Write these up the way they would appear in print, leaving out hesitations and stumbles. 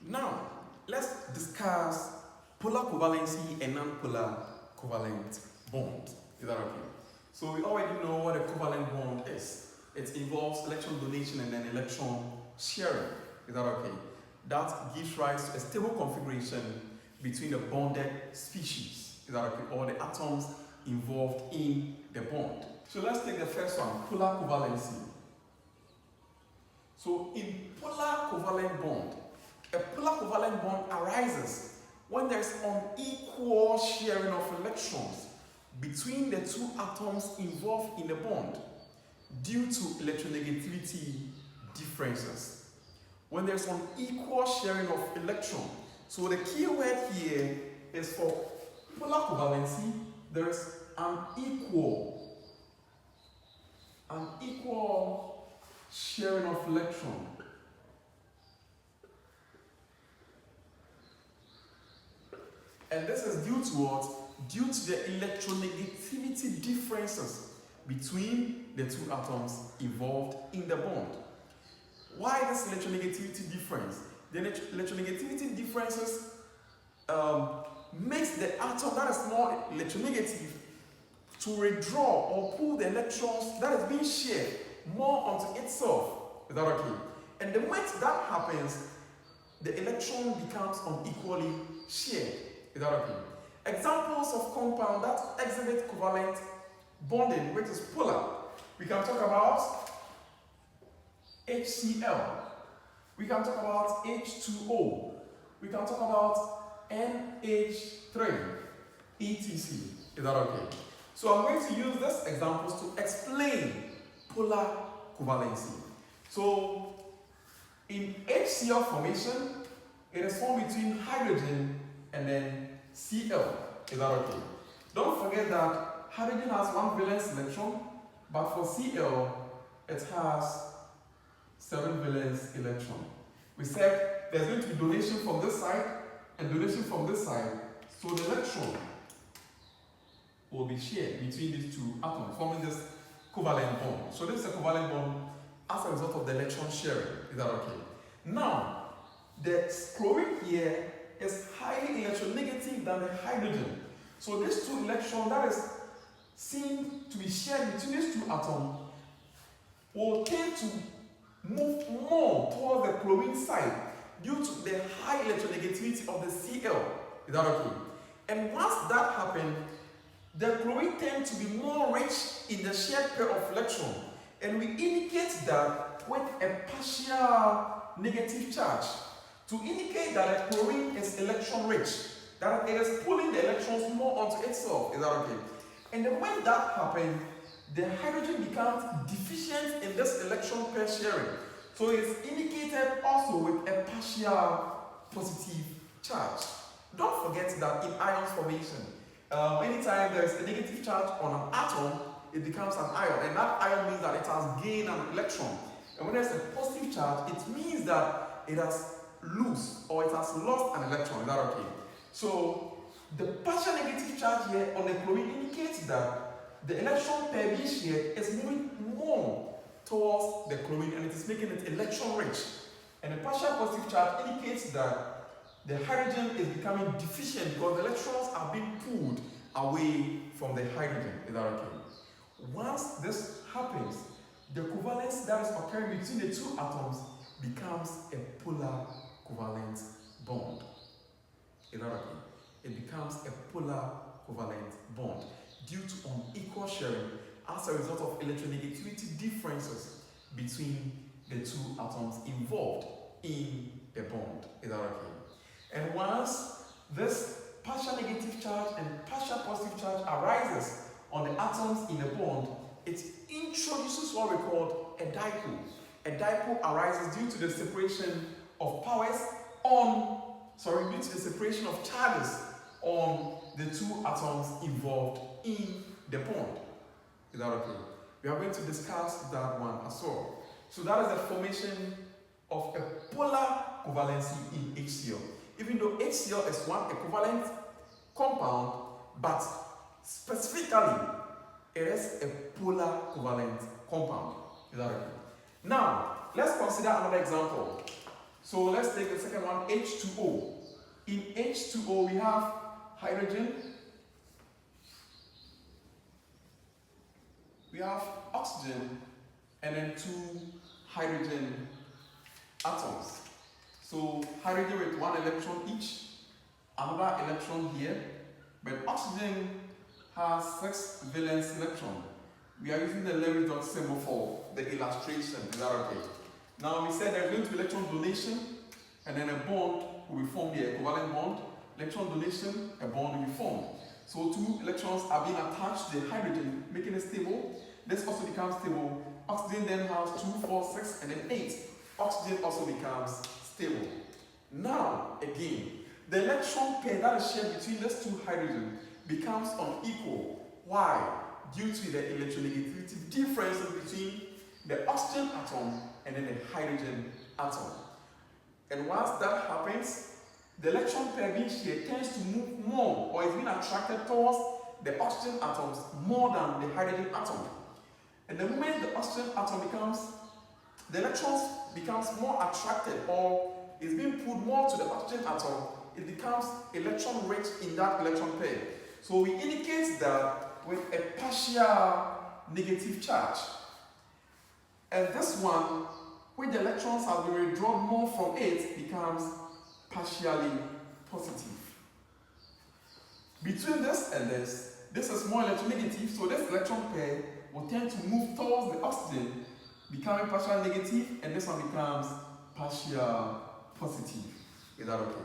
Now, let's discuss polar covalency and non-polar covalent bond. Is that okay? So we already know what a covalent bond is. It involves electron donation and then electron sharing. Is that okay? That gives rise to a stable configuration between the bonded species. Is that okay? Or the atoms involved in the bond. So let's take the first one, polar covalency. So in polar covalent bond, a polar covalent bond arises when there is unequal sharing of electrons between the two atoms involved in the bond due to electronegativity differences. When there's unequal sharing of electrons, so the key word here is for polar covalency, there is unequal sharing of electron. And this is due to what? Due to the electronegativity differences between the two atoms involved in the bond. Why this electronegativity difference? The electronegativity differences makes the atom that is more electronegative to withdraw or pull the electrons that is being shared more onto itself. Is that okay? And the moment that happens, the electron becomes unequally shared. Is that okay? Examples of compound that exhibit covalent bonding, which is polar. We can talk about HCl. We can talk about H2O. We can talk about NH3, etc. Is that okay? So I'm going to use these examples to explain polar covalency. So in HCl formation, it is formed between hydrogen and then Cl. Is that okay? Don't forget that hydrogen has one valence electron, but for Cl, it has 7 valence electron. We said there's going to be donation from this side and donation from this side, so the electron will be shared between these two atoms, forming this covalent bond. So this is a covalent bond as a result of the electron sharing. Is that okay? Now, the chlorine here is highly electronegative than the hydrogen. So these two electrons that is seen to be shared between these two atoms will tend to move more towards the chlorine side due to the high electronegativity of the Cl. Is that okay? And once that happens, the chlorine tends to be more rich in the shared pair of electrons. And we indicate that with a partial negative charge to indicate that the chlorine is electron rich, that it is pulling the electrons more onto itself. Is that okay? And then when that happens, the hydrogen becomes deficient in this electron pair sharing. So it's indicated also with a partial positive charge. Don't forget that in ion formation, anytime there is a negative charge on an atom, it becomes an ion, and that ion means that it has gained an electron. And when there's a positive charge, it means that it has lost or it has lost an electron. Is that okay? So the partial negative charge here on the chlorine indicates that the electron pair being shared is moving more towards the chlorine and it is making it electron rich. And the partial positive charge indicates that the hydrogen is becoming deficient because the electrons are being pulled away from the hydrogen. Is that okay? Once this happens, the covalence that is occurring between the two atoms becomes a polar covalent bond. Is that okay? It becomes a polar covalent bond due to unequal sharing as a result of electronegativity differences between the two atoms involved in the bond. Is that okay? And once this partial negative charge and partial positive charge arises on the atoms in the bond, it introduces what we call a dipole. A dipole arises due to the separation of powers due to the separation of charges on the two atoms involved in the bond. Is that okay? We are going to discuss that one as well. So that is the formation of a polar covalency in HCl. Even though HCl is one equivalent compound, but specifically it is a polar covalent compound. Is that okay? Now, let's consider another example. So let's take the second one, H2O. In H2O, we have hydrogen, we have oxygen, and then 2 hydrogen atoms. So hydrogen with 1 electron each, another electron here, but oxygen has 6 valence electron. We are using the Lewis dot symbol for the illustration. Is that okay? Now we said there's going to be electron donation, and then a bond will be formed here, a covalent bond. Electron donation, a bond will be formed. So 2 electrons are being attached to the hydrogen, making it stable. This also becomes stable. Oxygen then has 2, 4, 6, and then 8. Oxygen also becomes stable. Now, again, the electron pair that is shared between these 2 hydrogen becomes unequal. Why? Due to the electronegativity differences between the oxygen atom and then the hydrogen atom. And once that happens, the electron pair being shared tends to move more, or is being attracted towards the oxygen atoms more than the hydrogen atom. And the moment the oxygen atom the electrons becomes more attracted, or is being pulled more to the oxygen atom, it becomes electron rich in that electron pair. So we indicate that with a partial negative charge. And this one, where the electrons have been withdrawn more from it, becomes partially positive. Between this and this is more electronegative, so this electron pair will tend to move towards the oxygen, becoming partial negative, and this one becomes partial positive. Is that okay?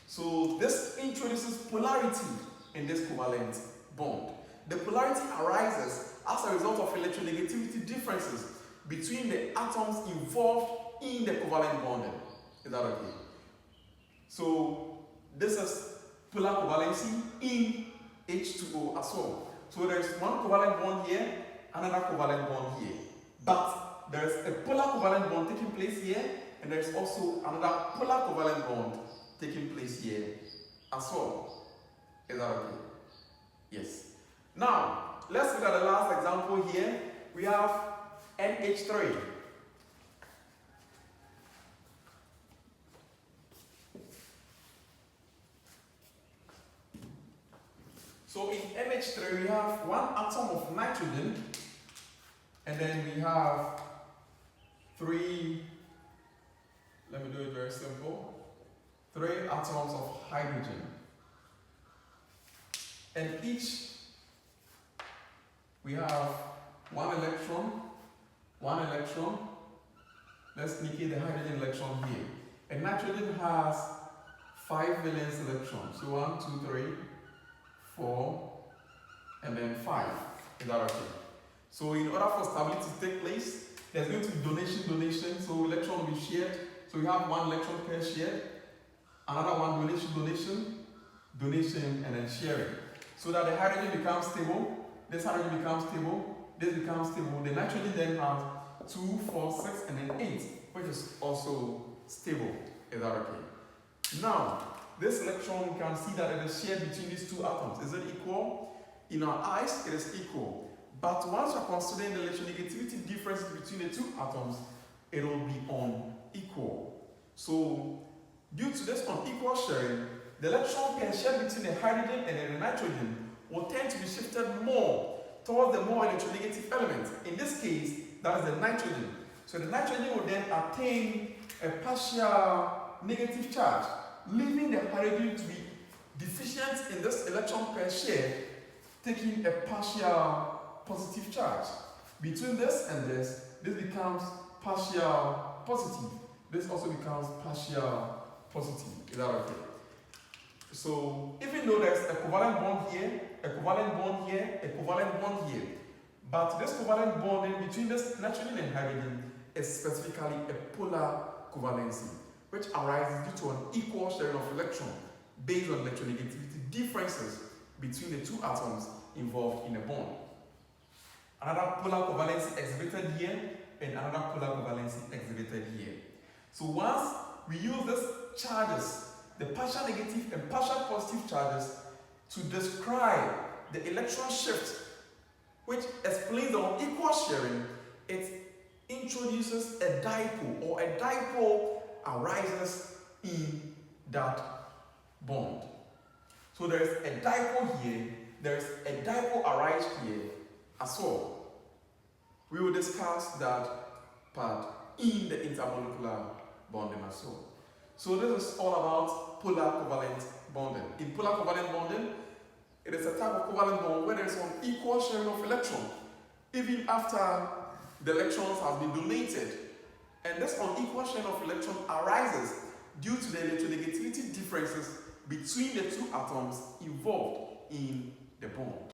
So this introduces polarity in this covalent bond. The polarity arises as a result of electronegativity differences between the atoms involved in the covalent bonding. Is that okay? So this is polar covalency in H2O as well. So there is one covalent bond here, another covalent bond here. But there is a polar covalent bond taking place here, and there is also another polar covalent bond taking place here as well. Is that okay? Yes. Now, let's look at the last example here. We have NH3. So in NH3, we have 1 atom of nitrogen, and then we have 3, let me do it very simple, 3 atoms of hydrogen. And each we have 1 electron, 1 electron. Let's indicate the hydrogen electron here. And nitrogen has 5 valence electrons. So 1, 2, 3, 4, and then 5. Is that okay? So in order for stability to take place, there's going to be donation. So electron will be shared. So we have 1 electron pair shared, another one donation, and then sharing. So that the hydrogen becomes stable. This hydrogen becomes stable, this becomes stable. The nitrogen then has 2, 4, 6, and then 8, which is also stable. Is that okay? Now, this electron, we can see that it is shared between these 2 atoms. Is it equal? In our eyes, it is equal. But once you are considering the electronegativity differences between the 2 atoms, it will be unequal. So, due to this unequal sharing, the electron pair shared between the hydrogen and the nitrogen will tend to be shifted more towards the more electronegative element. In this case, that is the nitrogen. So the nitrogen will then attain a partial negative charge, leaving the hydrogen to be deficient in this electron pair share, taking a partial positive charge. Between this and this becomes partial positive. This also becomes partial positive. Is that okay? So, even though there's a covalent bond here, a covalent bond here, a covalent bond here, but this covalent bond between this nitrogen and hydrogen is specifically a polar covalency, which arises due to an equal sharing of electron based on electronegativity differences between the 2 atoms involved in a bond. Another polar covalency exhibited here, and another polar covalency exhibited here. So once we use these charges, the partial negative and partial positive charges, to describe the electron shift, which explains the unequal sharing, it introduces a dipole, or a dipole arises in that bond. So there is a dipole here, there is a dipole arise here as well. We will discuss that part in the intermolecular bonding as well. So this is all about polar covalent bonding. In polar covalent bonding, it is a type of covalent bond where there is unequal sharing of electrons, even after the electrons have been donated. And this unequal sharing of electrons arises due to the electronegativity differences between the two atoms involved in the bond.